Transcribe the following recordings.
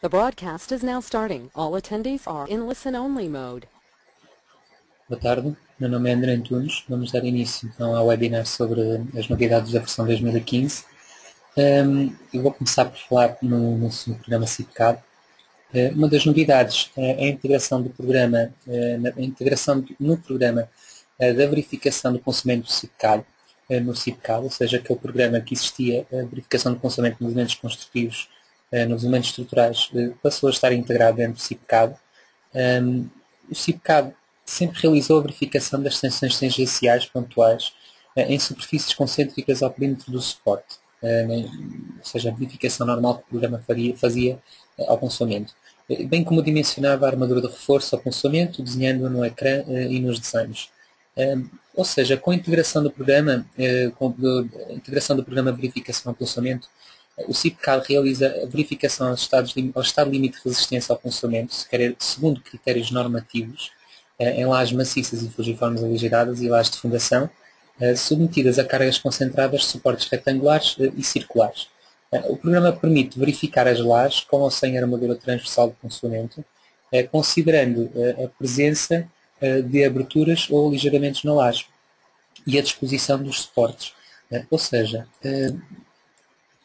The broadcast is now starting. All attendees are in listen-only mode. Boa tarde, meu nome é André Antunes. Vamos dar início então ao webinar sobre as novidades da versão 2015. Eu vou começar por falar no programa CIPCAD. Uma das novidades é a integração do programa, no programa da verificação do conhecimento do CIPCAD, no CIPCAD, ou seja, aquele programa que existia, a verificação do conhecimento nos elementos construtivos, nos elementos estruturais, passou a estar integrado dentro do CIPCAD. O CIPCAD sempre realizou a verificação das tensões tangenciais pontuais em superfícies concêntricas ao perímetro do suporte, ou seja, a verificação normal que o programa fazia ao ponçoamento, bem como dimensionava a armadura de reforço ao ponçoamento, desenhando-a no ecrã e nos desenhos. Ou seja, com a integração do programa, de verificação ao ponçoamento, o CIPCAD realiza a verificação ao estado limite de resistência ao ponçoamento, segundo critérios normativos, em lajes maciças e fugiformes aligeradas e lajes de fundação, submetidas a cargas concentradas de suportes retangulares e circulares. O programa permite verificar as lajes com ou sem armadura transversal de ponçoamento, considerando a presença de aberturas ou aligeramentos na laje e a disposição dos suportes. Ou seja,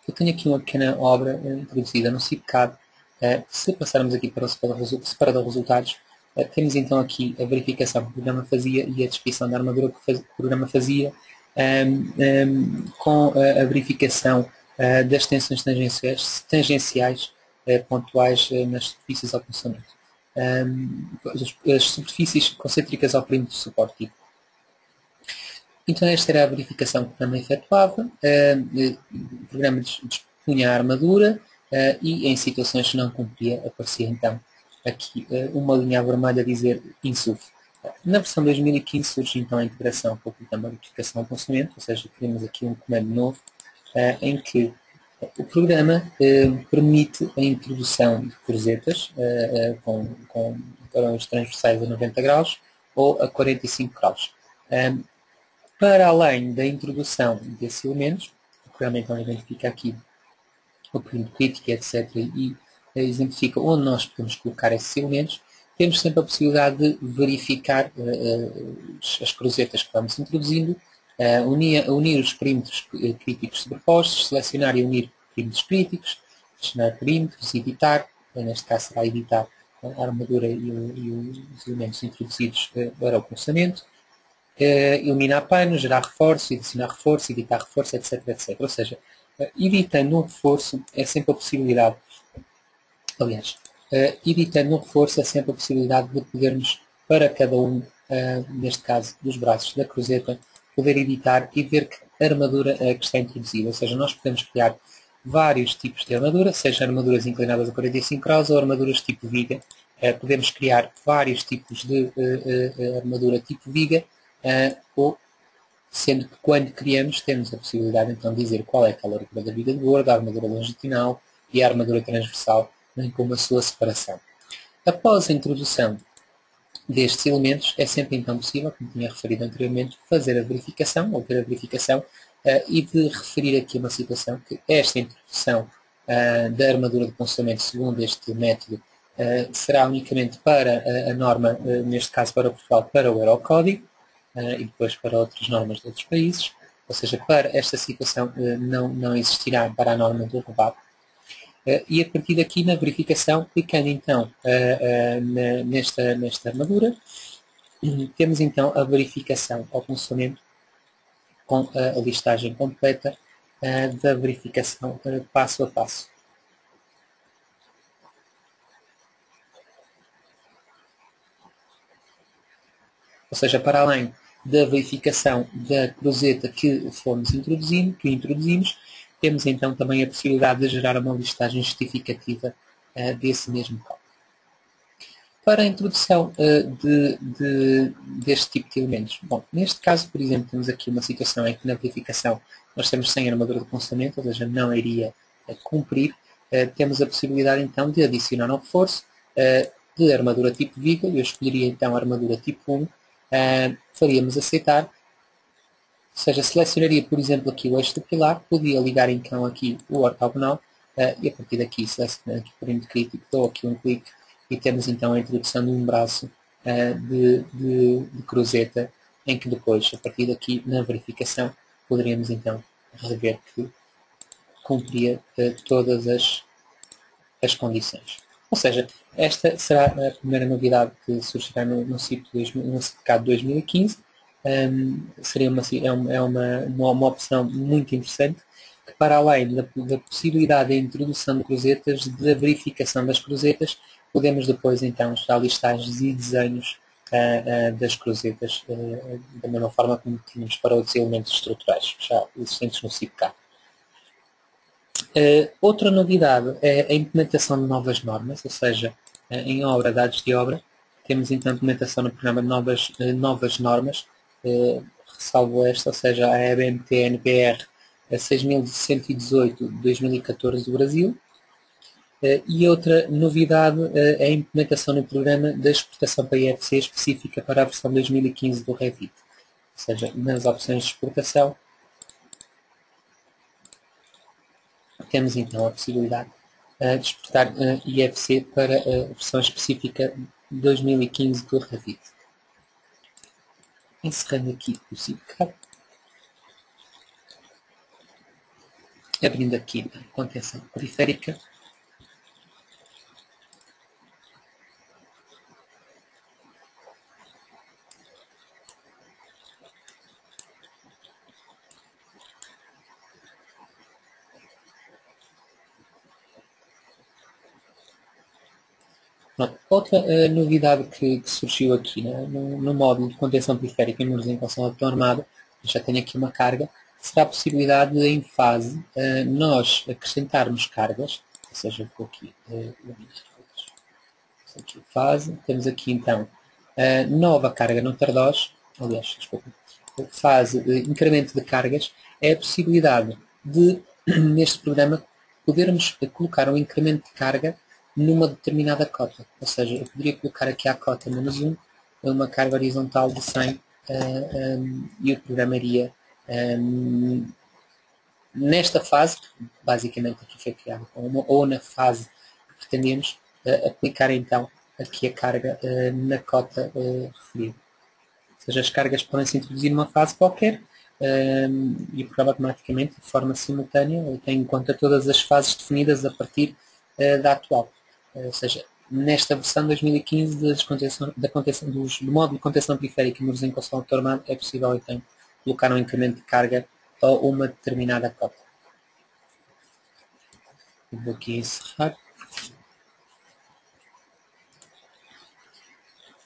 eu tenho aqui uma pequena obra introduzida no CIPCAD. Se passarmos aqui para o separador de resultados, temos então aqui a verificação que o programa fazia e a descrição da armadura que o programa fazia, com a verificação das tensões tangenciais pontuais nas superfícies ao ponçoamento. As superfícies concêntricas ao perímetro do suporte. Então esta era a verificação que o programa efetuava. O programa dispunha a armadura e em situações que não cumpria aparecia então aqui uma linha vermelha a dizer INSUF. Na versão 2015 surge então a integração com o programa de verificação ao ponçoamento, ou seja, temos aqui um comando novo em que o programa permite a introdução de cruzetas com parões transversais a 90 graus ou a 45 graus. Para além da introdução desses elementos, o programa então identifica aqui o perímetro crítico, etc. e exemplifica onde nós podemos colocar esses elementos. Temos sempre a possibilidade de verificar as cruzetas que vamos introduzindo, unir os perímetros críticos sobrepostos, selecionar e unir perímetros críticos, selecionar perímetros, editar, neste caso será editar a armadura e os elementos introduzidos para o processamento, eliminar panos, gerar reforço, adicionar reforço, editar reforço, etc. etc. Ou seja, editando um reforço é sempre a possibilidade, editando um reforço é sempre a possibilidade de podermos, para cada um, neste caso dos braços da cruzeta, poder editar e ver que armadura é que está introduzida. Ou seja, nós podemos criar vários tipos de armadura, seja armaduras inclinadas a 45 graus ou armaduras tipo viga. Podemos criar vários tipos de armadura tipo viga, ou sendo que quando criamos temos a possibilidade então de dizer qual é a largura da viga de bordo, a armadura longitudinal e a armadura transversal, bem como a sua separação. Após a introdução destes elementos, é sempre então possível, como tinha referido anteriormente, fazer a verificação, ou ter a verificação, e de referir aqui uma situação que esta introdução da armadura de ponçoamento segundo este método será unicamente para a norma, neste caso para Portugal, para o Eurocódigo, e depois para outras normas de outros países, ou seja, para esta situação não existirá para a norma do REBAP. E a partir daqui, na verificação, clicando então nesta armadura, temos então a verificação ao ponçoamento com a listagem completa da verificação passo a passo. Ou seja, para além da verificação da cruzeta que introduzimos, temos então também a possibilidade de gerar uma listagem justificativa desse mesmo código. Para a introdução deste tipo de elementos, bom, neste caso, por exemplo, temos aqui uma situação em que na verificação nós temos sem armadura de ponçoamento, ou seja, não iria cumprir. Temos a possibilidade então de adicionar um reforço de armadura tipo viga. Eu escolheria então a armadura tipo 1, faríamos aceitar, ou seja, selecionaria por exemplo aqui o eixo do pilar, podia ligar então aqui o ortogonal e a partir daqui seleciono aqui o perímetro crítico, dou aqui um clique e temos então a introdução de um braço de cruzeta, em que depois, a partir daqui, na verificação, poderíamos então rever que cumpria todas as condições. Ou seja, esta será a primeira novidade que surgirá no certificado de 2015. Seria uma opção muito interessante, que para além da possibilidade de introdução de cruzetas, da verificação das cruzetas, podemos depois então já listagens e desenhos das cruzetas, da mesma forma como tínhamos para outros elementos estruturais já existentes no CIPCAD. Outra novidade é a implementação de novas normas, ou seja, em obra, dados de obra, temos então a implementação no programa de novas normas, ressalvo esta, ou seja, a EBMT-NPR 6118 de 2014 do Brasil. E outra novidade é a implementação no programa da exportação para IFC específica para a versão 2015 do Revit, ou seja, nas opções de exportação, temos então a possibilidade de exportar IFC para a versão específica 2015 do Revit. Encerrando aqui o CIPCAD, abrindo aqui a contenção periférica, outra novidade que surgiu aqui, né, no módulo de contenção periférica em muros em construção auto-armada, já tenho aqui uma carga, será a possibilidade de, em fase, nós acrescentarmos cargas, ou seja, vou aqui, aqui fase, temos aqui então nova carga no Tardós, aliás, desculpa, fase incremento de cargas, é a possibilidade de, neste programa, podermos colocar um incremento de carga numa determinada cota. Ou seja, eu poderia colocar aqui a cota menos 1, uma carga horizontal de 100, e o programa iria, nesta fase, basicamente aqui foi criado, ou na fase que pretendemos, aplicar então aqui a carga na cota referida. Ou seja, as cargas podem se introduzir numa fase qualquer, e o programa automaticamente, de forma simultânea, tem em conta todas as fases definidas a partir da atual. Ou seja, nesta versão 2015 do módulo de contenção periférica e muros em construção auto-armada, é possível então colocar um incremento de carga a uma determinada cota. Vou aqui encerrar.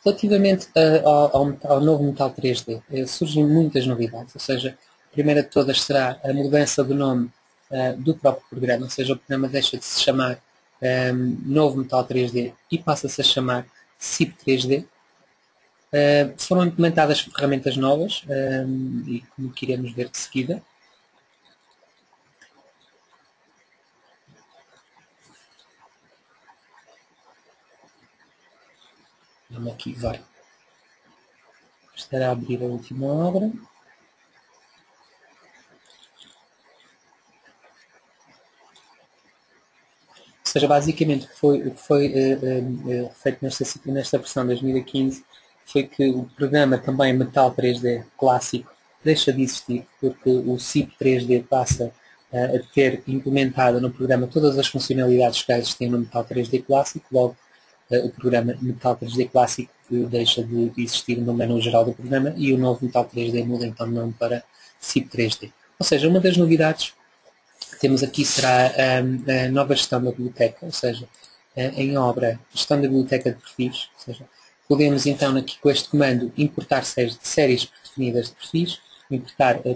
Relativamente ao novo metal 3D, surgem muitas novidades, ou seja, a primeira de todas será a mudança do nome do próprio programa, ou seja, o programa deixa de se chamar novo metal 3D e passa-se a chamar CIP 3D. Foram implementadas ferramentas novas, e como que iremos ver de seguida. Vamos aqui, vai. Estará a abrir a última obra. Ou seja, basicamente o que foi feito nesta versão 2015 foi que o programa também Metal 3D clássico deixa de existir, porque o CIP 3D passa a ter implementado no programa todas as funcionalidades que já existiam no Metal 3D clássico, logo o programa Metal 3D clássico deixa de existir no menu geral do programa e o novo Metal 3D muda então de nome para CIP 3D. Ou seja, uma das novidades que temos aqui será a nova gestão da biblioteca, ou seja, em obra, gestão da biblioteca de perfis, ou seja, podemos então aqui com este comando importar séries definidas de perfis,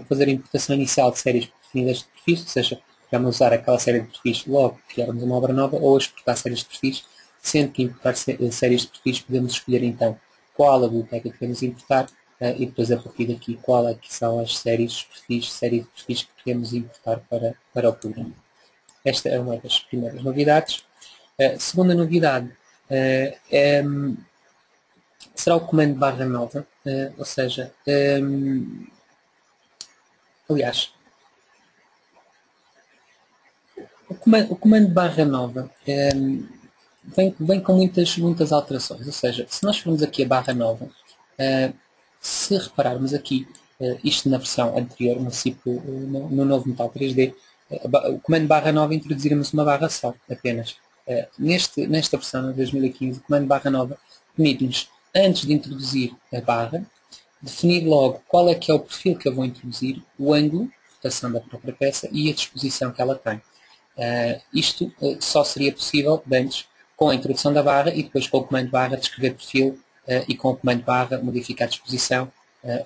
fazer a importação inicial de séries definidas de perfis, ou seja, vamos usar aquela série de perfis logo que criarmos uma obra nova, ou exportar séries de perfis, sendo que importar séries de perfis podemos escolher então qual a biblioteca que queremos importar e depois a partir daqui qual é que são as série de perfis que queremos importar para o programa. Esta é uma das primeiras novidades. A segunda novidade será o comando barra nova, ou seja, aliás, o comando barra nova vem com muitas alterações, ou seja, se nós formos aqui a barra nova, se repararmos aqui, isto na versão anterior, no CIP, no novo Metal 3D, o comando barra nova introduzirmos uma barra só, apenas. Nesta versão de 2015, o comando barra nova permite-nos, antes de introduzir a barra, definir logo qual é que é o perfil que eu vou introduzir, o ângulo, a rotação da própria peça e a disposição que ela tem. Isto só seria possível antes com a introdução da barra e depois com o comando barra descrever perfil e com o comando barra modificar a disposição,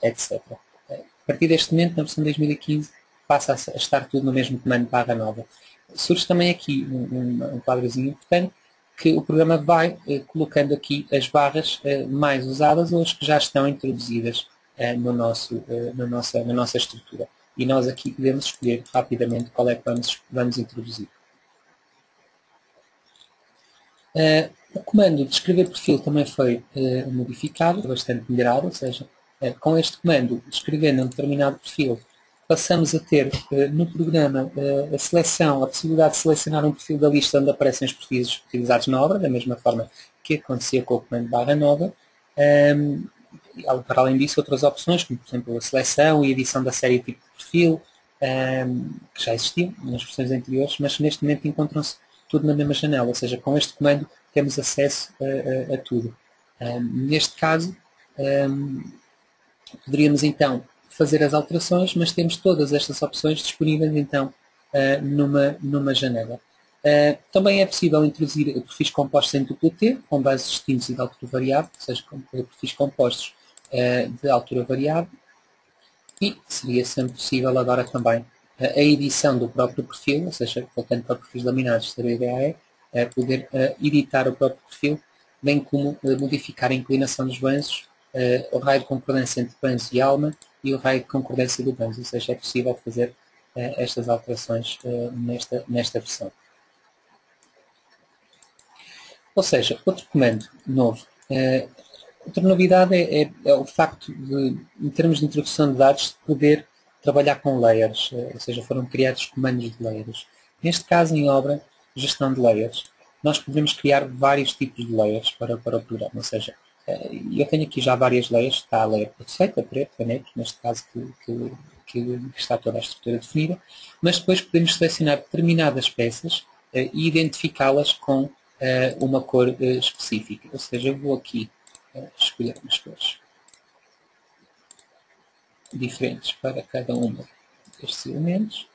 etc. A partir deste momento, na versão 2015, passa a estar tudo no mesmo comando barra nova. Surge também aqui um quadrozinho importante que o programa vai colocando aqui as barras mais usadas ou as que já estão introduzidas na nossa estrutura. E nós aqui podemos escolher rapidamente qual é que vamos introduzir. O comando de escrever perfil também foi modificado, bastante melhorado, ou seja, com este comando, escrevendo um determinado perfil, passamos a ter no programa a possibilidade de selecionar um perfil da lista onde aparecem os perfis utilizados na obra, da mesma forma que acontecia com o comando barra nova. Para além disso, outras opções, como por exemplo a seleção e edição da série tipo de perfil, que já existiam nas versões anteriores, mas neste momento encontram-se tudo na mesma janela, ou seja, com este comando temos acesso a tudo. Neste caso, poderíamos então fazer as alterações, mas temos todas estas opções disponíveis então numa janela. Também é possível introduzir perfis compostos em duplo T, com bases distintos e de altura variável, ou seja, com perfis compostos de altura variável, e seria sempre possível agora também a edição do próprio perfil, ou seja, voltando para perfis laminados da BDAE, poder editar o próprio perfil, bem como modificar a inclinação dos banzos, o raio de concordância entre banzo e alma e o raio de concordância do banzo, ou seja, é possível fazer estas alterações nesta versão. Ou seja, outro comando novo. Outra novidade é o facto de, em termos de introdução de dados, poder trabalhar com layers, ou seja, foram criados comandos de layers. Neste caso, em obra, gestão de layers, nós podemos criar vários tipos de layers para o programa, ou seja, eu tenho aqui já várias layers, está a layer perfeita, preto, neto, neste caso que está toda a estrutura definida, mas depois podemos selecionar determinadas peças e identificá-las com uma cor específica, ou seja, eu vou aqui escolher umas cores diferentes para cada uma destes elementos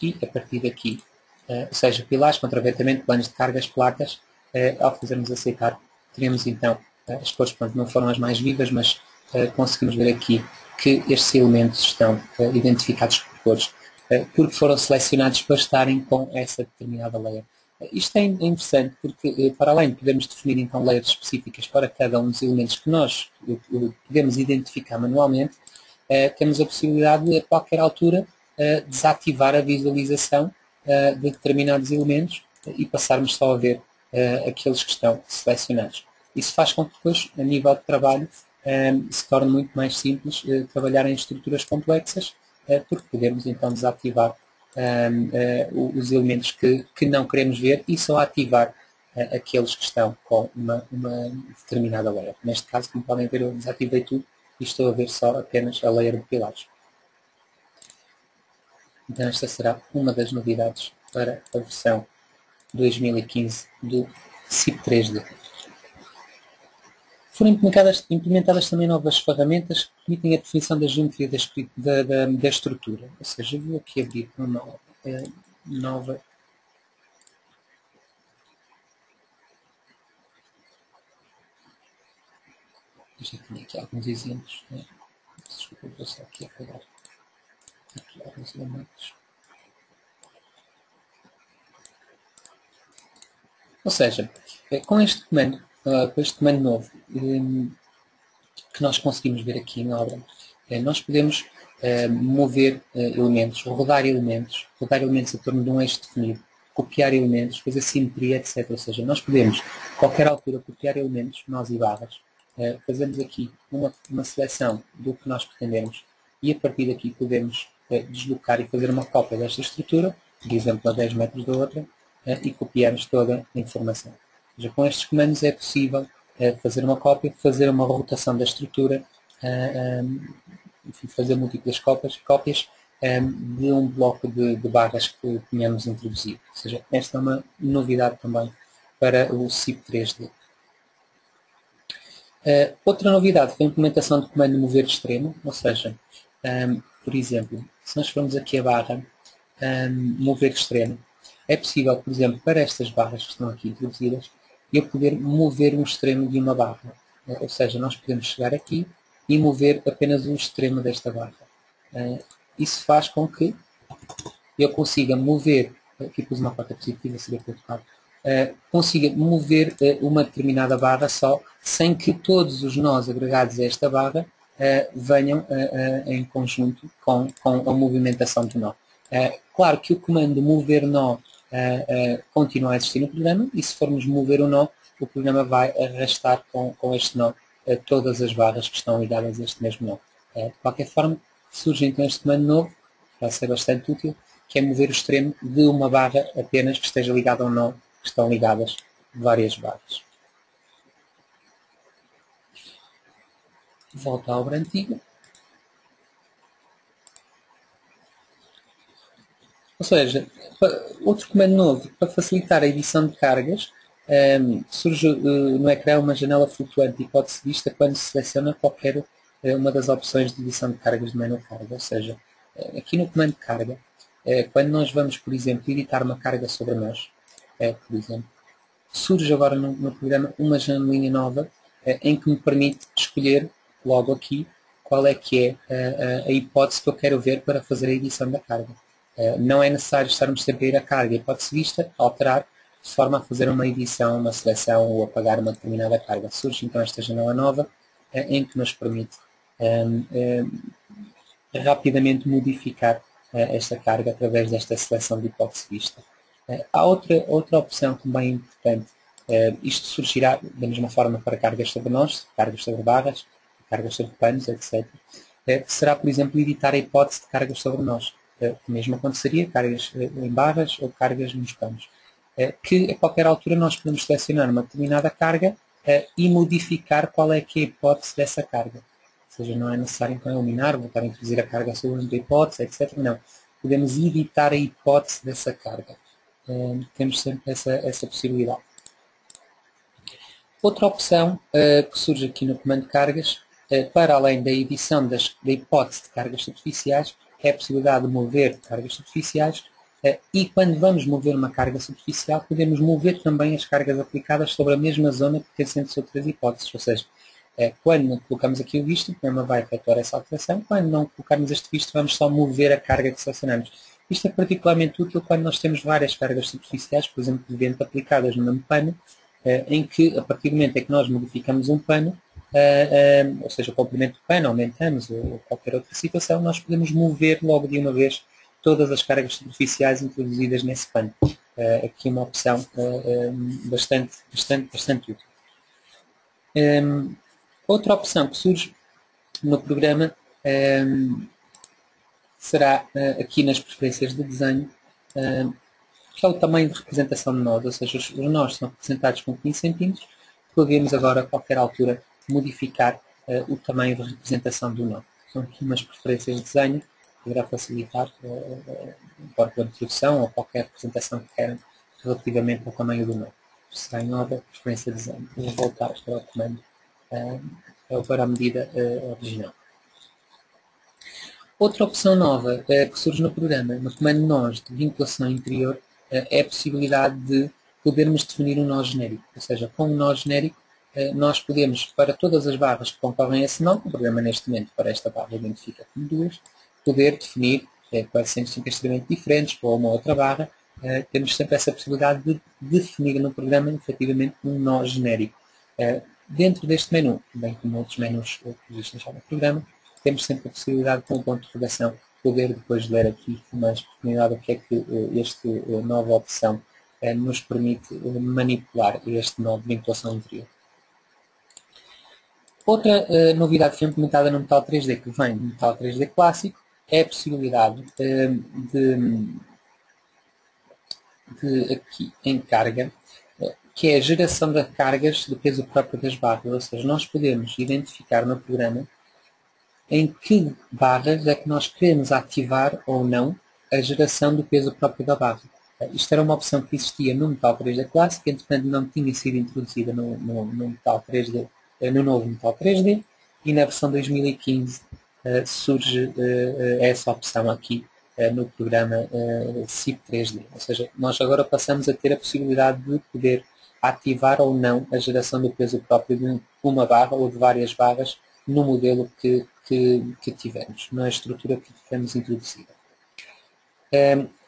e a partir daqui, ou seja, pilares, contraventamento, planos de cargas, placas, ao fazermos aceitar, teremos então as cores, não foram as mais vivas, mas conseguimos ver aqui que estes elementos estão identificados por cores, porque foram selecionados para estarem com essa determinada layer. Isto é interessante porque, para além de podermos definir então layers específicas para cada um dos elementos que nós podemos identificar manualmente, temos a possibilidade de, a qualquer altura, desativar a visualização de determinados elementos e passarmos só a ver aqueles que estão selecionados. Isso faz com que depois, a nível de trabalho, se torne muito mais simples trabalhar em estruturas complexas, porque podemos então desativar os elementos que não queremos ver e só ativar aqueles que estão com uma determinada layer. Neste caso, como podem ver, eu desativei tudo e estou a ver só apenas a layer de pilares. Então esta será uma das novidades para a versão 2015 do CIP 3D. Foram implementadas também novas ferramentas que permitem a definição da geometria da estrutura. Ou seja, eu vou aqui abrir uma nova. Já tinha aqui alguns exemplos. Né? Desculpa, vou só aqui apagar aqui alguns elementos. Ou seja, com este comando novo que nós conseguimos ver aqui na obra, nós podemos mover elementos, rodar elementos a torno de um eixo definido, copiar elementos, fazer simetria, etc. Ou seja, nós podemos, a qualquer altura, copiar elementos, nós e barras, fazemos aqui uma seleção do que nós pretendemos e a partir daqui podemos deslocar e fazer uma cópia desta estrutura por exemplo, a 10 metros da outra, e copiamos toda a informação. Ou seja, com estes comandos é possível fazer uma cópia, fazer uma rotação da estrutura, enfim, fazer múltiplas cópias de um bloco de barras que tínhamos introduzido. Ou seja, esta é uma novidade também para o CIP 3D. Outra novidade foi a implementação do comando mover extremo, ou seja, por exemplo, se nós formos aqui a barra mover extremo, é possível, por exemplo, para estas barras que estão aqui introduzidas, eu poder mover um extremo de uma barra. Ou seja, nós podemos chegar aqui e mover apenas um extremo desta barra. Isso faz com que eu consiga mover, aqui pus uma porta positiva, seria colocado, consiga mover uma determinada barra só, sem que todos os nós agregados a esta barra venham em conjunto com a movimentação do nó. Claro que o comando mover nó continua a existir no programa, e se formos mover o nó, o programa vai arrastar com este nó todas as barras que estão ligadas a este mesmo nó. De qualquer forma, surge então este comando novo, que vai ser bastante útil, que é mover o extremo de uma barra apenas que esteja ligada a um nó, que estão ligadas várias barras. Volta à obra antiga. Ou seja, outro comando novo para facilitar a edição de cargas, surge no ecrã uma janela flutuante de hipótese de vista quando se seleciona qualquer uma das opções de edição de cargas de menu carga. Ou seja, aqui no comando de carga, quando nós vamos, por exemplo, editar uma carga sobre nós, por exemplo, surge agora no programa uma janelinha nova em que me permite escolher logo aqui qual é que é a hipótese que eu quero ver para fazer a edição da carga. Não é necessário estarmos sempre a ir a carga e hipótese vista, alterar, de forma a fazer uma edição, uma seleção ou apagar uma determinada carga. Surge então esta janela nova em que nos permite rapidamente modificar esta carga através desta seleção de hipótese vista. Há outra opção também importante. Isto surgirá da mesma forma para cargas sobre nós, cargas sobre barras, cargas sobre panos, etc. Será, por exemplo, editar a hipótese de cargas sobre nós. O mesmo aconteceria, cargas em barras ou cargas nos panos. Que a qualquer altura nós podemos selecionar uma determinada carga e modificar qual é que é a hipótese dessa carga. Ou seja, não é necessário então eliminar, voltar a introduzir a carga sobre a hipótese, etc. Não. Podemos editar a hipótese dessa carga. Temos sempre essa possibilidade. Outra opção que surge aqui no comando de cargas, para além da edição da hipótese de cargas superficiais, é a possibilidade de mover cargas superficiais e quando vamos mover uma carga superficial, podemos mover também as cargas aplicadas sobre a mesma zona pertencentes a outras hipóteses. Ou seja, quando colocamos aqui o visto, o programa vai efetuar essa alteração. Quando não colocarmos este visto, vamos só mover a carga que selecionamos. Isto é particularmente útil quando nós temos várias cargas superficiais, por exemplo, de vento aplicadas no mesmo pano, em que, a partir do momento em que nós modificamos um pano, ou seja, o comprimento do pano, aumentamos ou qualquer outra situação, nós podemos mover logo de uma vez todas as cargas superficiais introduzidas nesse pano. Aqui uma opção bastante útil. Outra opção que surge no programa será aqui nas preferências de desenho, que é o tamanho de representação de nós, ou seja, os nós são representados com 15 cm, podemos agora a qualquer altura modificar o tamanho de representação do nó. São aqui umas preferências de desenho, que poderá facilitar a introdução ou qualquer representação que queiram relativamente ao tamanho do nó. Será em nova preferência de desenho. Vou voltar para o comando para a medida original. Outra opção nova que surge no programa, no comando nós de vinculação interior, é a possibilidade de podermos definir um nó genérico. Ou seja, com um nó genérico, nós podemos, para todas as barras que concorrem a esse nó, o programa neste momento para esta barra identifica como duas, poder definir coeficientes extremamente diferentes para uma outra barra. Temos sempre essa possibilidade de definir no programa, efetivamente, um nó genérico. Dentro deste menu, bem como outros menus que existem já no programa, temos sempre a possibilidade, com o ponto de interrogação, poder depois ler aqui com mais profundidade o que é que esta nova opção nos permite manipular este nó de vinculação interior. Outra novidade que foi implementada no Metal 3D, que vem do Metal 3D clássico, é a possibilidade de aqui em carga, que é a geração de cargas de peso próprio das barras, ou seja, nós podemos identificar no programa em que barras é que nós queremos ativar ou não a geração do peso próprio da barra. Isto era uma opção que existia no Metal 3D clássico, entretanto não tinha sido introduzida no Metal 3D, no novo Metal 3D, e na versão 2015 surge essa opção aqui no programa SIP 3D. Ou seja, nós agora passamos a ter a possibilidade de poder ativar ou não a geração do peso próprio de uma barra ou de várias barras no modelo que tivemos, na estrutura que tivemos introduzida.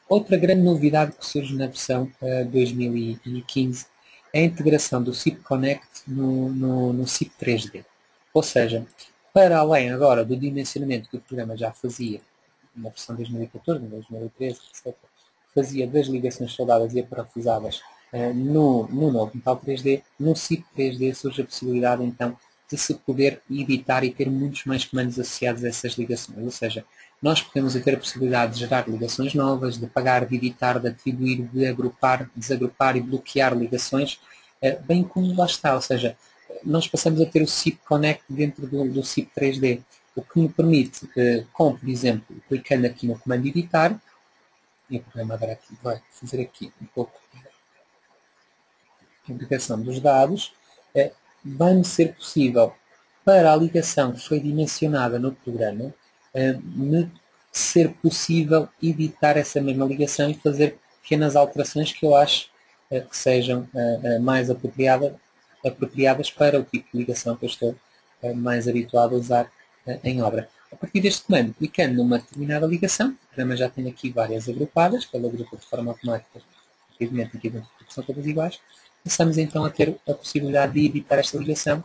Outra grande novidade que surge na versão 2015 é a integração do SIP Connect no SIP 3D. Ou seja, para além agora do dimensionamento que o programa já fazia na versão 2014, 2013, etc., fazia das ligações soldadas e aparafusadas no novo Metal 3D, no SIP 3D surge a possibilidade então de se poder editar e ter muitos mais comandos associados a essas ligações. Ou seja, nós podemos ter a possibilidade de gerar ligações novas, de apagar, de editar, de atribuir, de agrupar, desagrupar e bloquear ligações, bem como lá está. Ou seja, nós passamos a ter o SIP Connect dentro do SIP 3D, o que me permite, com, por exemplo, clicando aqui no comando editar, e o programa agora aqui vai fazer aqui um pouco a integração dos dados, vai-me ser possível, para a ligação que foi dimensionada no programa, me ser possível editar essa mesma ligação e fazer pequenas alterações que eu acho que sejam mais apropriadas para o tipo de ligação que eu estou mais habituado a usar em obra. A partir deste comando, clicando numa determinada ligação, o programa já tem aqui várias agrupadas, que ele agrupa de forma automática, evidentemente aqui dentro são todas iguais, passamos então a ter a possibilidade de editar esta ligação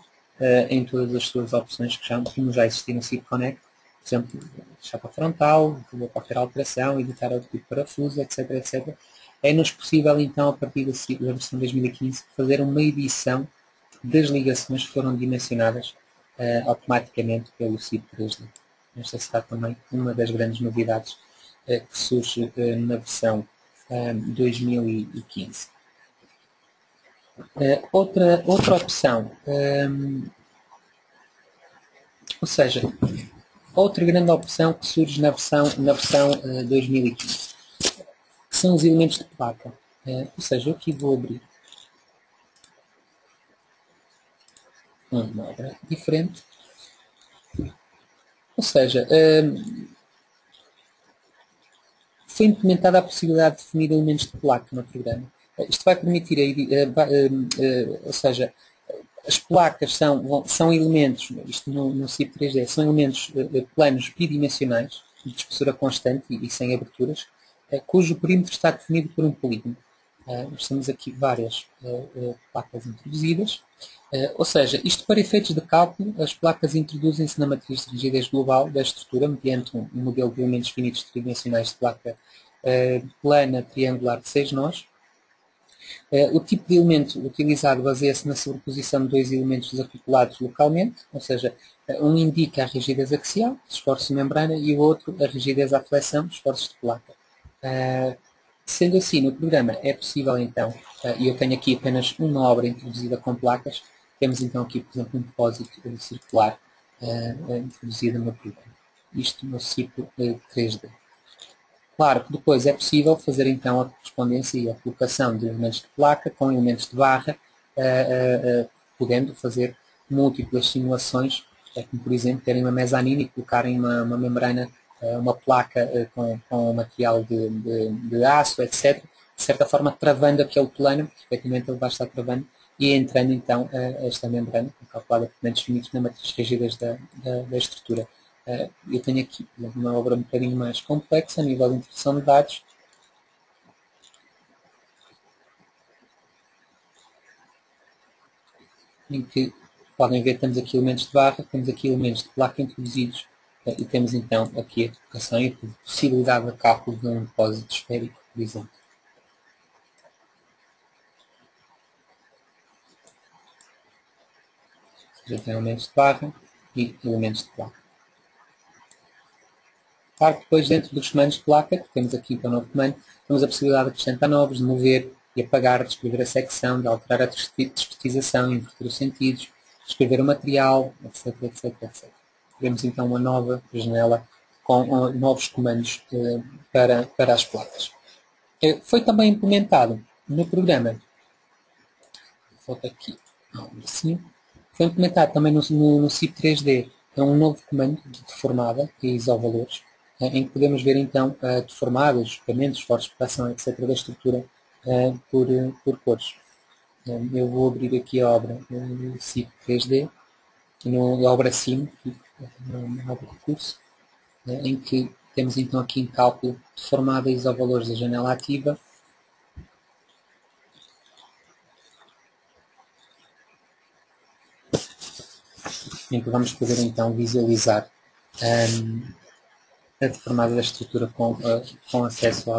em todas as suas opções que já existem no SIP Connect, por exemplo, chapa frontal, qualquer alteração, editar outro tipo de parafuso, etc, etc. É-nos possível então, a partir da versão 2015, fazer uma edição das ligações que foram dimensionadas automaticamente pelo SIP 3D. Esta será também uma das grandes novidades que surge na versão 2015. Outra opção, ou seja, outra grande opção que surge na versão 2015, que são os elementos de placa. Ou seja, eu aqui vou abrir uma obra diferente. Ou seja, foi implementada a possibilidade de definir elementos de placa no programa. Isto vai permitir, ou seja, as placas são elementos, isto no SIP 3D, são elementos planos bidimensionais, de espessura constante e sem aberturas, cujo perímetro está definido por um polígono. Nós temos aqui várias placas introduzidas, ou seja, isto para efeitos de cálculo, as placas introduzem-se na matriz de rigidez global da estrutura mediante um modelo de elementos finitos tridimensionais de placa plana triangular de 6 nós. O tipo de elemento utilizado baseia-se na sobreposição de dois elementos desacoplados localmente, ou seja, um indica a rigidez axial, esforço de membrana, e o outro a rigidez à flexão, esforços de placa. Sendo assim, no programa é possível então, e eu tenho aqui apenas uma obra introduzida com placas, temos então aqui, por exemplo, um depósito circular introduzido no programa. Isto no ciclo 3D. Claro que depois é possível fazer então a correspondência e a colocação de elementos de placa com elementos de barra, podendo fazer múltiplas simulações, como por exemplo terem uma mezanina e colocarem uma membrana, uma placa com material de aço, etc. De certa forma travando aquele plano, porque efetivamente ele vai estar travando, e entrando então esta membrana, calculada por elementos finitos na matriz rígidas da estrutura. Eu tenho aqui uma obra um bocadinho mais complexa a nível de introdução de dados, em que podem ver que temos aqui elementos de barra, temos aqui elementos de placa introduzidos e temos então aqui a colocação e a possibilidade de cálculo de um depósito esférico, por exemplo. Já tem elementos de barra e elementos de placa. Claro que depois dentro dos comandos de placa, que temos aqui para o novo comando, temos a possibilidade de acrescentar novos, de mover e apagar, de escrever a secção, de alterar a discretização, inverter os sentidos, escrever o material, etc, etc, etc. Temos então uma nova janela com novos comandos para as placas. Foi também implementado no programa, volta aqui, assim, foi implementado também no CIP 3D um novo comando de deformada e isovalores, em que podemos ver então deformadas, equipamentos, fortes de tração, etc. da estrutura por cores. Eu vou abrir aqui a obra CIP 3D, a obra CIM, uma obra de curso, em que temos então aqui em cálculo deformada e isovalores da janela ativa, em que vamos poder então visualizar a deformada da estrutura com acesso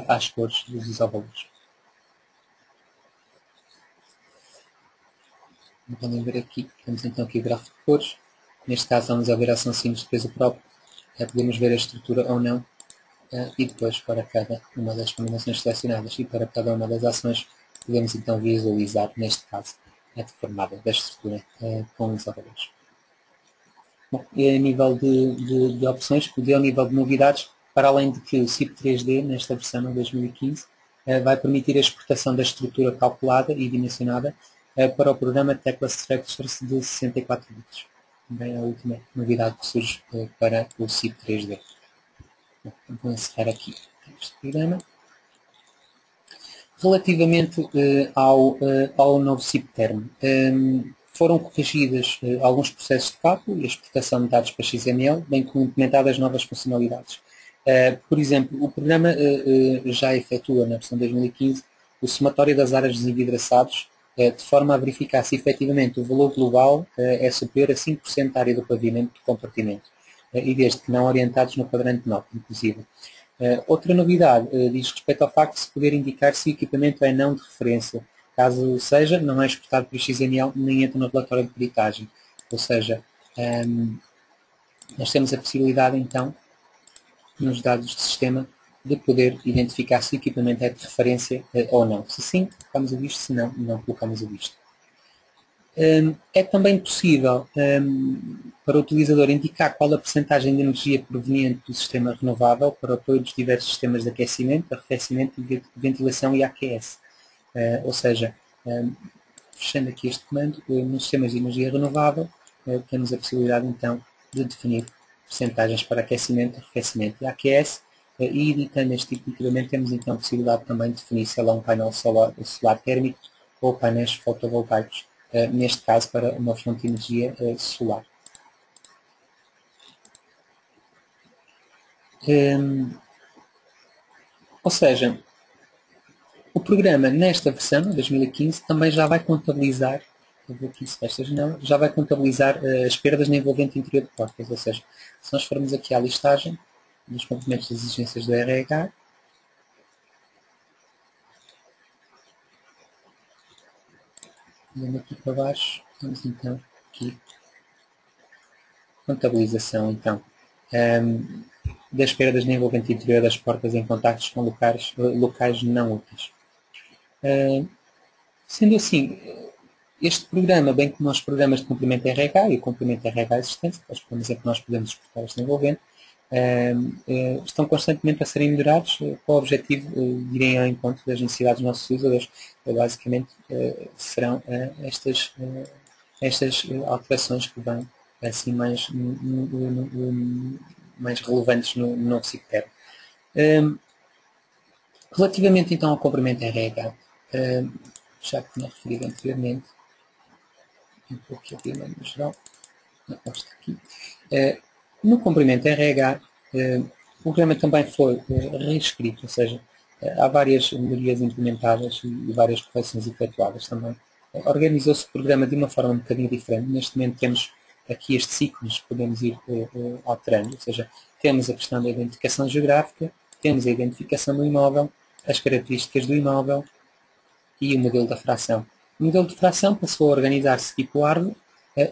às cores dos isovalores. Podem ver aqui, temos então aqui o gráfico de cores. Neste caso vamos a ver a ação simples de peso próprio. Podemos ver a estrutura ou não. E depois para cada uma das combinações selecionadas e para cada uma das ações podemos então visualizar, neste caso, a deformada da estrutura com isovalores. Bom, e a nível de opções, a nível de novidades, para além de que o CIP 3D, nesta versão de 2015, vai permitir a exportação da estrutura calculada e dimensionada para o programa Tecla Structures de 64 bits. Também a última novidade que surge para o CIP 3D. Bom, vou encerrar aqui este programa. Relativamente ao novo CIP Term, foram corrigidas alguns processos de cálculo e a exportação de dados para XML, bem como implementadas novas funcionalidades. Por exemplo, o programa já efetua, na versão 2015, o somatório das áreas dos envidraçados, de forma a verificar se efetivamente o valor global é superior a 5% da área do pavimento do compartimento, e desde que não orientados no quadrante 9, inclusive. Outra novidade diz respeito ao facto de se poder indicar se o equipamento é não de referência. Caso seja, não é exportado por XML nem entra no relatório de peritagem. Ou seja, nós temos a possibilidade então, nos dados do sistema, de poder identificar se o equipamento é de referência ou não. Se sim, colocamos o visto, se não, não colocamos o visto. É também possível para o utilizador indicar qual a percentagem de energia proveniente do sistema renovável para o apoio dos diversos sistemas de aquecimento, arrefecimento, ventilação e AQS. Ou seja, fechando aqui este comando, nos sistemas de energia renovável, temos a possibilidade então de definir percentagens para aquecimento, arrefecimento e AQS, e editando este tipo de equipamento temos então a possibilidade também de definir se ela é um painel solar térmico ou painéis fotovoltaicos, neste caso para uma fonte de energia solar. Ou seja, o programa nesta versão, 2015, também já vai contabilizar, já vai contabilizar as perdas na envolvente interior de portas, ou seja, se nós formos aqui à listagem dos cumprimentos das exigências do RH, olhando aqui para baixo, temos então aqui contabilização então das perdas na envolvente interior das portas em contactos com locais não úteis. Sendo assim, este programa, bem como os programas de complemento RH e o complemento RH existente, os programas em que nós podemos exportar este envolvente, estão constantemente a serem melhorados com o objetivo de irem ao encontro das necessidades dos nossos usuários. Basicamente, serão estas alterações que vão assim mais relevantes no novo CIP. Relativamente então ao complemento RH, já que tinha referido anteriormente, um pouco aqui no geral, aqui. No complemento RH, o programa também foi reescrito, ou seja, há várias melhorias implementadas e várias correções efetuadas também. Organizou-se o programa de uma forma um bocadinho diferente. Neste momento temos aqui estes ícones que podemos ir alterando, ou seja, temos a questão da identificação geográfica, temos a identificação do imóvel, as características do imóvel e o modelo da fração. O modelo de fração passou a organizar-se tipo árvore,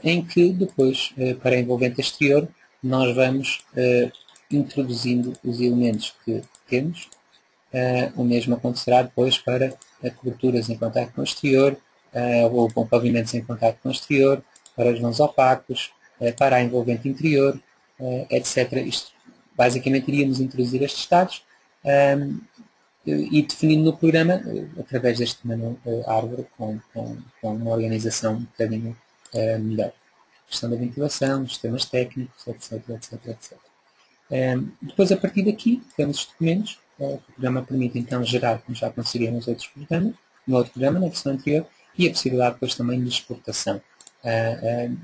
em que depois, para a envolvente exterior, nós vamos introduzindo os elementos que temos. O mesmo acontecerá depois para coberturas em contacto com o exterior, ou com pavimentos em contacto com o exterior, para os vãos opacos, para a envolvente interior, etc. Isto, basicamente, iríamos introduzir estes dados e definindo no programa, através deste menu árvore, com uma organização um bocadinho melhor. Questão da ventilação, sistemas técnicos, etc. etc, etc. Depois, a partir daqui, temos os documentos. O programa permite, então, gerar, como já conseguia nos outros programas, no outro programa, na versão anterior, e a possibilidade depois também de exportação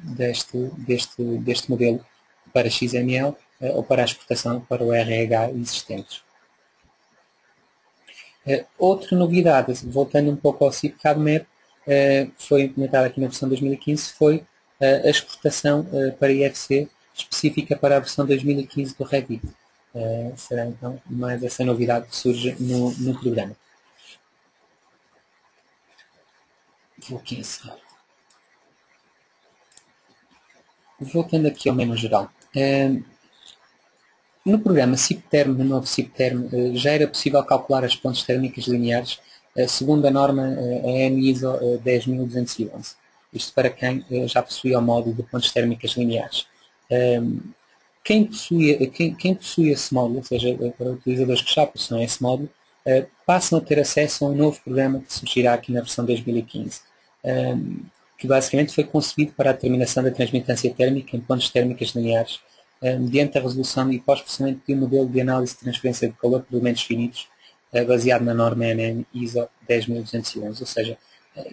deste modelo para XML ou para a exportação para o RH existentes. Outra novidade, voltando um pouco ao CIP-CAD-MEP, foi implementada aqui na versão 2015, foi a exportação para IFC específica para a versão 2015 do Revit. Será então mais essa novidade que surge no programa. Vou aqui encerrar. Voltando aqui ao menu geral. No programa CIP-Term, no novo CIP-Term, já era possível calcular as pontes térmicas lineares segundo a norma EN ISO 10211. Isto para quem já possuía o módulo de pontes térmicas lineares. Quem possui esse módulo, ou seja, para utilizadores que já possuem esse módulo, passam a ter acesso a um novo programa que surgirá aqui na versão 2015, que basicamente foi concebido para a determinação da transmitância térmica em pontes térmicas lineares, mediante a resolução e pós-processamento de um modelo de análise de transferência de calor por elementos finitos, baseado na norma EN ISO 10211. Ou seja,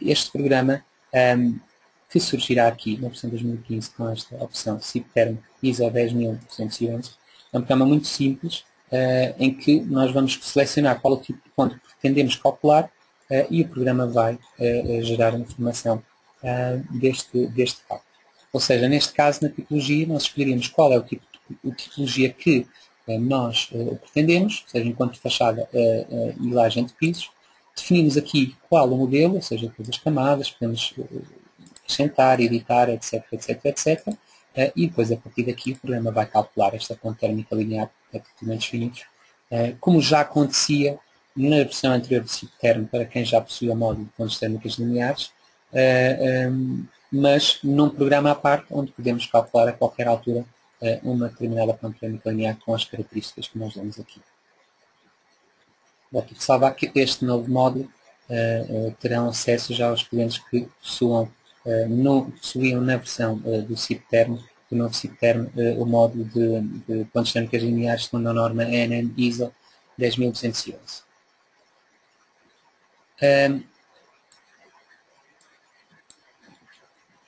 este programa que surgirá aqui na versão 2015 com esta opção CIP-Term ISO 10211, é um programa muito simples, em que nós vamos selecionar qual é o tipo de ponto que pretendemos calcular e o programa vai gerar a informação deste cálculo. Ou seja, neste caso, na tipologia, nós escolheríamos qual é a tipologia que nós pretendemos, seja enquanto fachada e laje de pisos. Definimos aqui qual o modelo, ou seja, todas as camadas, podemos acrescentar, editar, etc, etc, etc. E depois, a partir daqui, o programa vai calcular esta ponte térmica linear para elementos finitos, como já acontecia na versão anterior do CIP-Term, para quem já possui o módulo de pontes térmicas lineares, mas num programa à parte, onde podemos calcular a qualquer altura uma determinada ponte térmica linear com as características que nós damos aqui. Vou ressalvar que este novo módulo terão acesso já aos clientes que possuíam na versão do CIP-Term, do novo CIP-Term, o módulo de pontes térmicas lineares segundo a norma EN ISO 10211.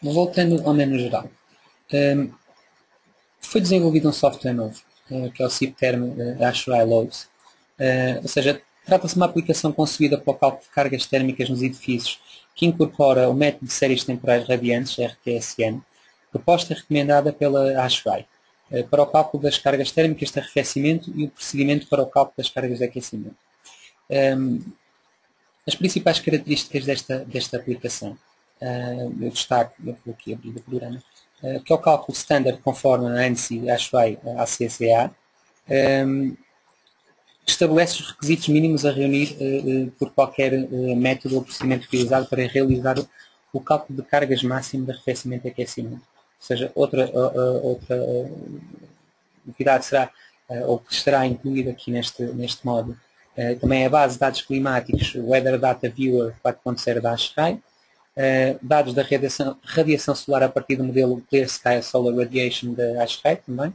Voltando ao menu geral, foi desenvolvido um software novo, que é o CIP-Term ASHRAE Loads, ou seja, trata-se de uma aplicação concebida para o cálculo de cargas térmicas nos edifícios, que incorpora o método de séries temporais radiantes, RTSM, proposta recomendada pela ASHRAE, para o cálculo das cargas térmicas de arrefecimento e o procedimento para o cálculo das cargas de aquecimento. As principais características desta aplicação, eu destaco, eu vou aqui abrir o programa, que é o cálculo standard conforme a ANSI ASHRAE ACCA, estabelece os requisitos mínimos a reunir por qualquer método ou procedimento utilizado para realizar o cálculo de cargas máximas de arrefecimento e aquecimento. Ou seja, outra novidade será, ou que estará incluída aqui neste módulo, também a base de dados climáticos, Weather Data Viewer 4.0 da ASHRAE, dados da radiação solar a partir do modelo Clear Sky Solar Radiation da ASHRAE também,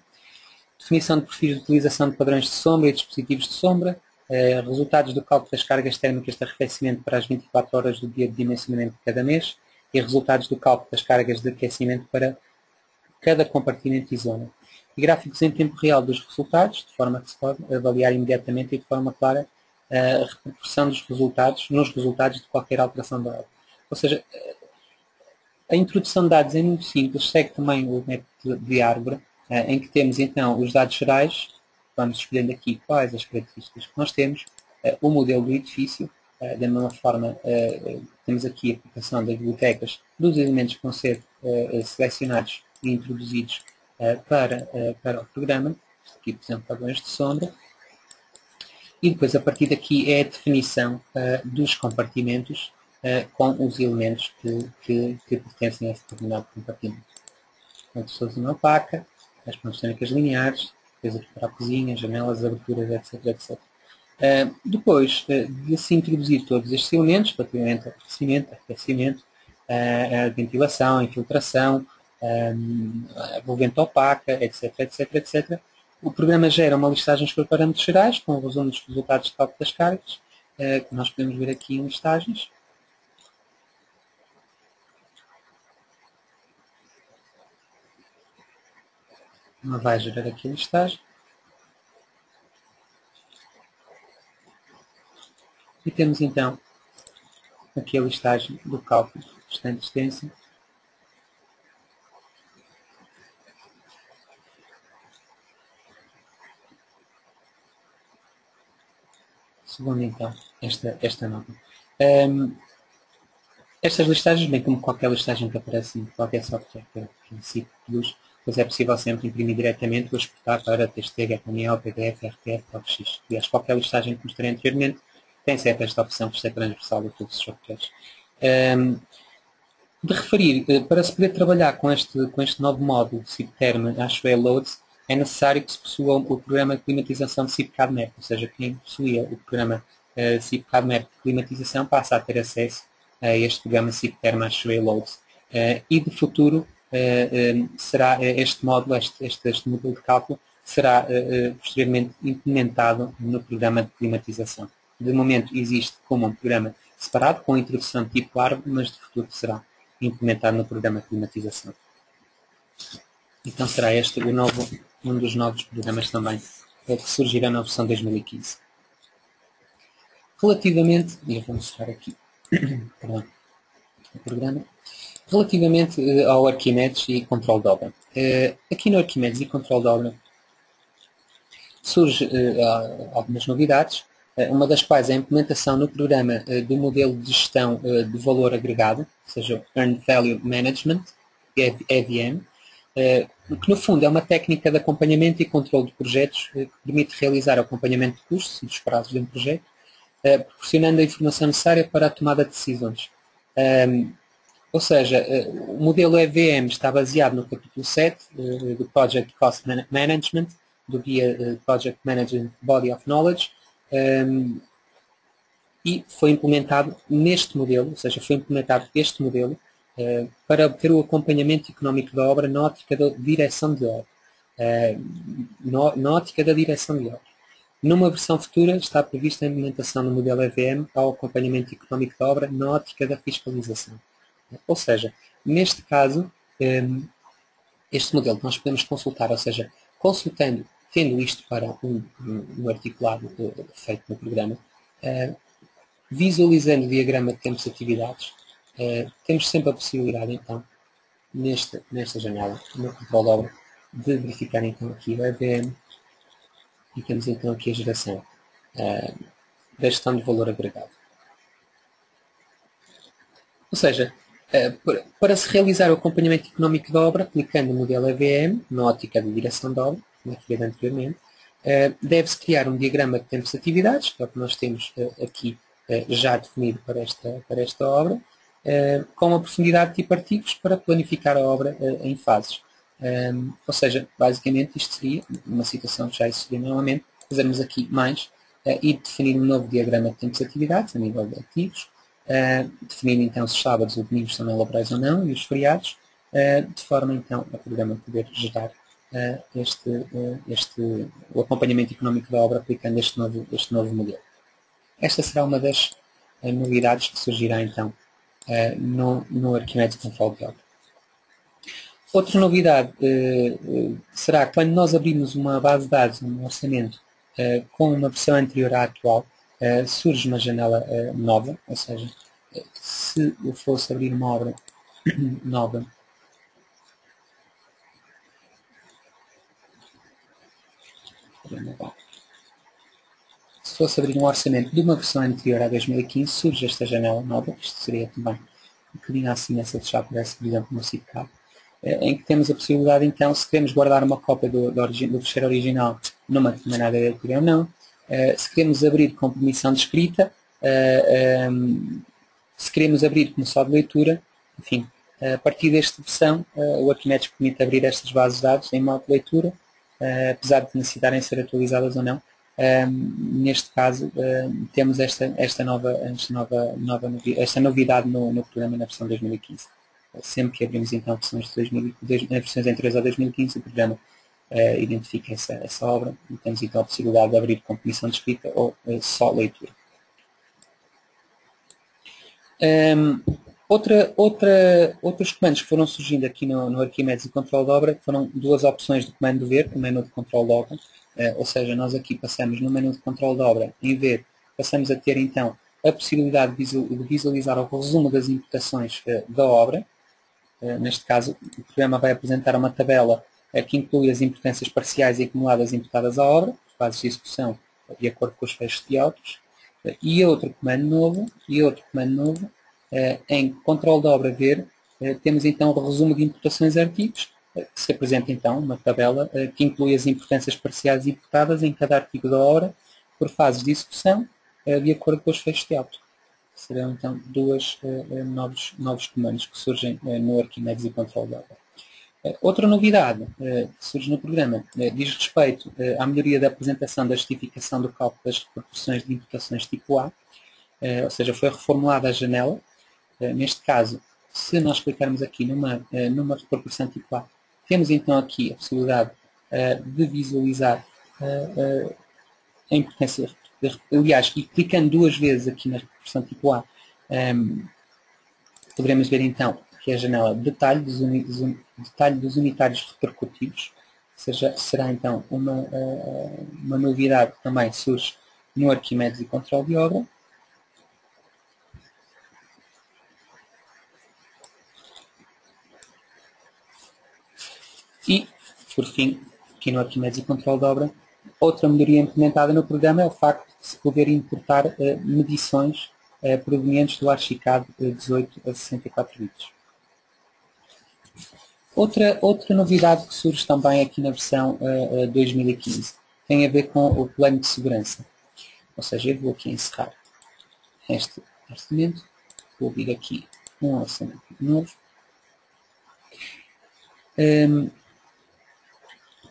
definição de perfis de utilização de padrões de sombra e dispositivos de sombra, resultados do cálculo das cargas térmicas de arrefecimento para as 24 horas do dia de dimensionamento de cada mês e resultados do cálculo das cargas de aquecimento para cada compartimento e zona. E gráficos em tempo real dos resultados, de forma que se pode avaliar imediatamente e de forma clara a repercussão dos resultados nos resultados de qualquer alteração da obra. Ou seja, a introdução de dados é muito simples, segue também o método de árvore, em que temos então os dados gerais, vamos escolhendo aqui quais as características que nós temos, o modelo do edifício, da mesma forma temos aqui a aplicação das bibliotecas dos elementos que vão ser selecionados e introduzidos para o programa, aqui, por exemplo, padrões de sombra. E depois, a partir daqui, é a definição dos compartimentos com os elementos que pertencem a esse determinado compartimento. Portanto, resolução opaca, as plantas térmicas lineares, depois aqui para a cozinha, janelas, aberturas, etc. etc. Depois de se introduzir todos estes elementos, relativamente ao aquecimento, arrefecimento, a ventilação, a infiltração, a envolvente opaca, etc, etc, etc, o programa gera uma listagem com parâmetros gerais, com o resumo dos resultados de cálculo das cargas, que nós podemos ver aqui em listagens. Vai gerar aqui a listagem. E temos então aqui a listagem do cálculo de resistência. Segundo então esta nota. Estas listagens, bem como qualquer listagem que aparece em qualquer software que princípio de uso, pois é possível sempre imprimir diretamente ou exportar para TXT, HTML, PDF, RTF, POPX. Aliás, qualquer listagem que mostrei anteriormente tem sempre esta opção por ser transversal a todos os softwares. De referir, para se poder trabalhar com este novo módulo SIP-Term Ashway Loads, é necessário que se possua o programa de climatização de SIP-CADMAP, ou seja, quem possuía o programa SIP-CADMAP de climatização passa a ter acesso a este programa SIP-Term Ashway Loads. E de futuro será este módulo, este modelo de cálculo, será posteriormente implementado no programa de climatização. De momento existe como um programa separado, com a introdução de tipo árvore, mas de futuro será implementado no programa de climatização. Então será este um dos novos programas também que surgirá na versão 2015. Relativamente, e eu vou mostrar aqui perdão, o programa, relativamente ao Arquimedes e controle de obra. Aqui no Arquimedes e controle de obra surge algumas novidades, uma das quais é a implementação no programa do modelo de gestão de valor agregado, ou seja, Earned Value Management, EVM, que no fundo é uma técnica de acompanhamento e controle de projetos que permite realizar o acompanhamento de custos e dos prazos de um projeto, proporcionando a informação necessária para a tomada de decisões. Ou seja, o modelo EVM está baseado no capítulo 7 do Project Cost Management, do guia Project Management Body of Knowledge, e foi implementado neste modelo, ou seja, foi implementado este modelo para obter o acompanhamento económico da obra na ótica da direção de obra. Na ótica da direção de obra. Numa versão futura está prevista a implementação do modelo EVM ao acompanhamento económico da obra na ótica da fiscalização. Ou seja, neste caso, este modelo nós podemos consultar, ou seja, consultando, tendo isto para um articulado feito no programa, visualizando o diagrama de tempos de atividades, temos sempre a possibilidade, então, nesta janela, no controle de obra, de verificar então aqui o EVM e temos então aqui a geração da gestão de valor agregado. Ou seja, para se realizar o acompanhamento económico da obra, clicando no modelo EVM, na ótica de direção da obra, como referi anteriormente, deve-se criar um diagrama de tempos de atividades, que é o que nós temos aqui já definido para esta obra, com a profundidade de tipo artigos para planificar a obra em fases. Ou seja, basicamente isto seria uma situação que já existiria normalmente, fazermos aqui mais e definir um novo diagrama de tempos de atividades a nível de artigos, definir então se os sábados ou domingos são laborais ou não e os feriados, de forma então a programa poder gerar o acompanhamento económico da obra aplicando este novo modelo. Esta será uma das novidades que surgirá então no Arquimedes Control de Obra. Outra novidade será que quando nós abrimos uma base de dados, um orçamento, com uma versão anterior à atual, surge uma janela nova, ou seja, se eu fosse abrir uma obra nova, se fosse abrir um orçamento de uma versão anterior a 2015, surge esta janela nova, isto seria também um bocadinho à semelhança de já aparece, por exemplo, no SIPCAD, em que temos a possibilidade, então, se queremos guardar uma cópia do fecheiro original numa determinada diretório ou não, se queremos abrir com permissão de escrita, se queremos abrir como só de leitura, enfim, a partir desta versão, o Arquimedes permite abrir estas bases de dados em modo de leitura, apesar de necessitarem ser atualizadas ou não. Neste caso, temos esta novidade no programa na versão 2015. Sempre que abrimos então versões anteriores a 2015, o programa identifica essa obra e temos então a possibilidade de abrir com permissão de escrita ou só leitura. Outros comandos que foram surgindo aqui no Arquimedes e controle de obra foram duas opções de comando ver, o menu de controle de obra, ou seja, nós aqui passamos no menu de controle de obra, em ver, passamos a ter então a possibilidade de visualizar o resumo das imputações da obra. Neste caso, o programa vai apresentar uma tabela que inclui as importâncias parciais e acumuladas imputadas à obra, fases de execução de acordo com os fechos de autos, e outro comando novo, em controle de obra ver, temos então o resumo de imputações a artigos, que se apresenta então uma tabela que inclui as importâncias parciais imputadas em cada artigo da obra, por fases de execução, de acordo com os fechos de auto. Serão então dois novos comandos que surgem no Arquimedes e controle de obra. Outra novidade que surge no programa diz respeito à melhoria da apresentação da justificação do cálculo das proporções de imputações tipo A, ou seja, foi reformulada a janela. Neste caso, se nós clicarmos aqui numa proporção tipo A, temos então aqui a possibilidade de visualizar a importância. Aliás, e clicando duas vezes aqui na proporção tipo A, poderemos ver então que é a janela detalhe dos unitários repercutidos, ou seja, será então uma novidade que também surge no Arquimedes e controle de obra. E, por fim, aqui no Arquimedes e controle de obra, outra melhoria implementada no programa é o facto de se poder importar medições provenientes do archicad 18 a 64 bits. Outra novidade que surge também aqui na versão 2015 tem a ver com o plano de segurança. Ou seja, eu vou aqui encerrar este orçamento, vou abrir aqui um orçamento novo.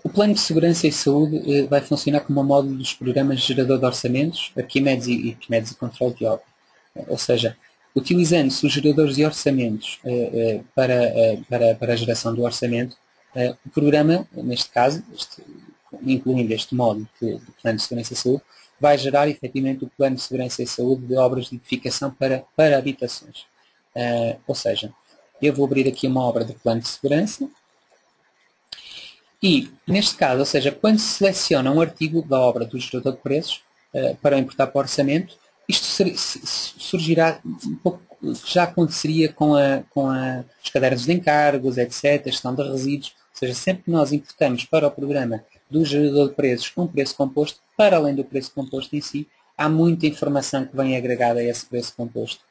O plano de segurança e saúde vai funcionar como um módulo dos programas gerador de orçamentos, Arquimedes e controle de obra. Ou seja, utilizando-se os geradores de orçamentos para a geração do orçamento, o programa, neste caso, incluindo este módulo de plano de segurança e saúde, vai gerar efetivamente o plano de segurança e saúde de obras de edificação para habitações. Ou seja, eu vou abrir aqui uma obra de plano de segurança. E, neste caso, ou seja, quando se seleciona um artigo da obra do gerador de preços para importar para o orçamento, isto surgirá um pouco, já aconteceria com os cadernos de encargos, etc., gestão de resíduos, ou seja, sempre que nós importamos para o programa do gerador de preços um preço composto, para além do preço composto em si, há muita informação que vem agregada a esse preço composto,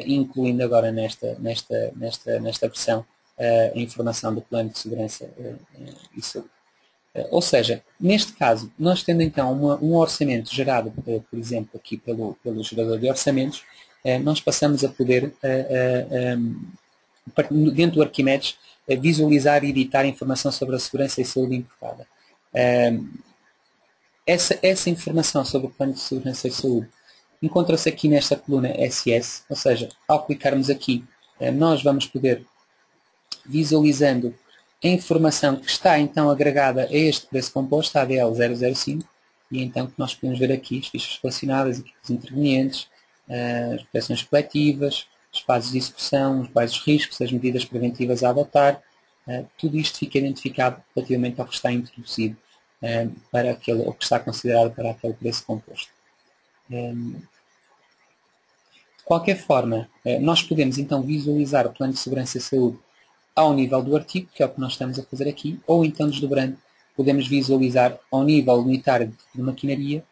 incluindo agora nesta versão a informação do plano de segurança e saúde. Ou seja, neste caso, nós tendo então um orçamento gerado, por exemplo, aqui pelo gerador de orçamentos, nós passamos a poder, dentro do Arquimedes, visualizar e editar informação sobre a segurança e saúde importada. Essa informação sobre o plano de segurança e saúde encontra-se aqui nesta coluna SS, ou seja, ao clicarmos aqui, nós vamos poder visualizando a informação que está então agregada a este preço composto, ADL 005, e então que nós podemos ver aqui as fichas relacionadas, equipes intervenientes, as proteções coletivas, as fases de execução, os baixos riscos, as medidas preventivas a adotar, tudo isto fica identificado relativamente ao que está introduzido para aquele, ou que está considerado para aquele preço composto. De qualquer forma, nós podemos então visualizar o plano de segurança e saúde ao nível do artigo, que é o que nós estamos a fazer aqui, ou então desdobrando, podemos visualizar ao nível unitário de tipo de maquinaria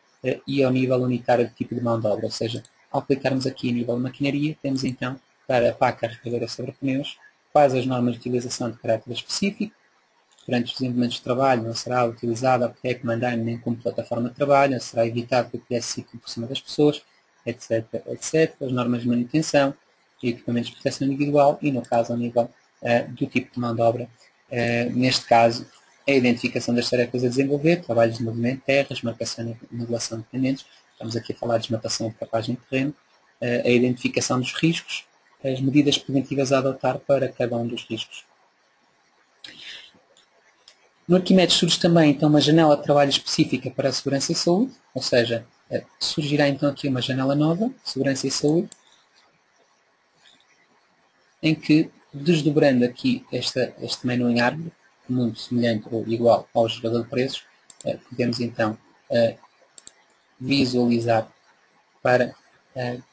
e ao nível unitário de tipo de mão de obra. Ou seja, ao clicarmos aqui a nível de maquinaria, temos então para a pá carregadora sobre pneus, quais as normas de utilização de caráter específico. Durante os desenvolvimentos de trabalho não será utilizada a PEC Mandime nem como plataforma de trabalho, não será evitado que o PS ciclo por cima das pessoas, etc, etc. As normas de manutenção e equipamentos de proteção individual e, no caso, ao nível do tipo de mão de obra. Neste caso, a identificação das tarefas a desenvolver, trabalhos de movimento de terras, marcação e modulação de dependentes, estamos aqui a falar de desmatação e capagem de terreno, a identificação dos riscos, as medidas preventivas a adotar para cada um dos riscos. No Arquimedes surge também então uma janela de trabalho específica para a segurança e saúde, ou seja, surgirá então aqui uma janela nova, segurança e saúde, em que, desdobrando aqui este menu em árvore, muito semelhante ou igual ao gerador de preços, podemos então visualizar para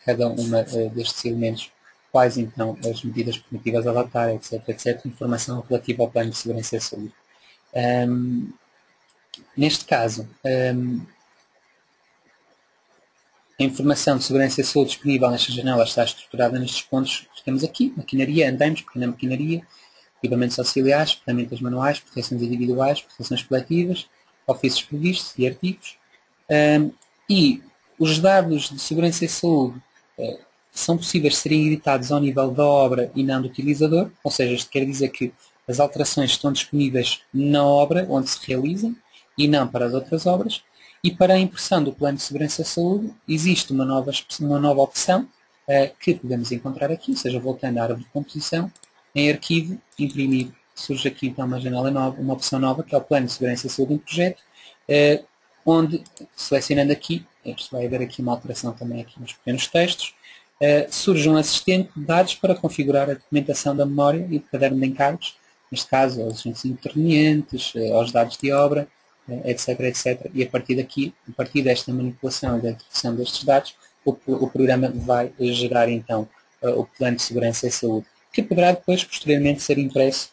cada uma destes elementos quais então as medidas preventivas a adotar, etc, etc, informação relativa ao plano de segurança e saúde. Neste caso, a informação de segurança e saúde disponível nesta janela está estruturada nestes pontos que temos aqui: maquinaria, andaimes, pequena maquinaria, equipamentos auxiliares, ferramentas manuais, proteções individuais, proteções coletivas, ofícios previstos e artigos. E os dados de segurança e saúde são possíveis de serem editados ao nível da obra e não do utilizador, ou seja, isto quer dizer que as alterações estão disponíveis na obra onde se realizam e não para as outras obras. E para a impressão do plano de segurança e saúde existe uma nova opção que podemos encontrar aqui, ou seja, voltando à árvore de composição, em arquivo, imprimir, surge aqui então uma janela nova, uma opção nova, que é o plano de segurança e saúde em projeto, onde, selecionando aqui, vai haver aqui uma alteração também aqui nos pequenos textos, surge um assistente de dados para configurar a documentação da memória e do caderno de encargos, neste caso aos agentes intervenientes, aos dados de obra, etc, etc. E a partir daqui, a partir desta manipulação e da introdução destes dados, o programa vai gerar então o plano de segurança e saúde, que poderá depois, posteriormente, ser impresso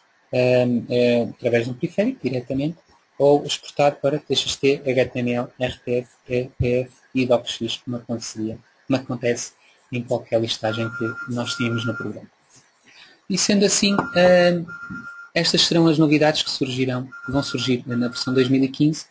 através de um periférico, diretamente, ou exportado para TXT, HTML, RTF, EPF e DocX, como acontece em qualquer listagem que nós tínhamos no programa. E sendo assim, estas serão as novidades que vão surgir na versão 2015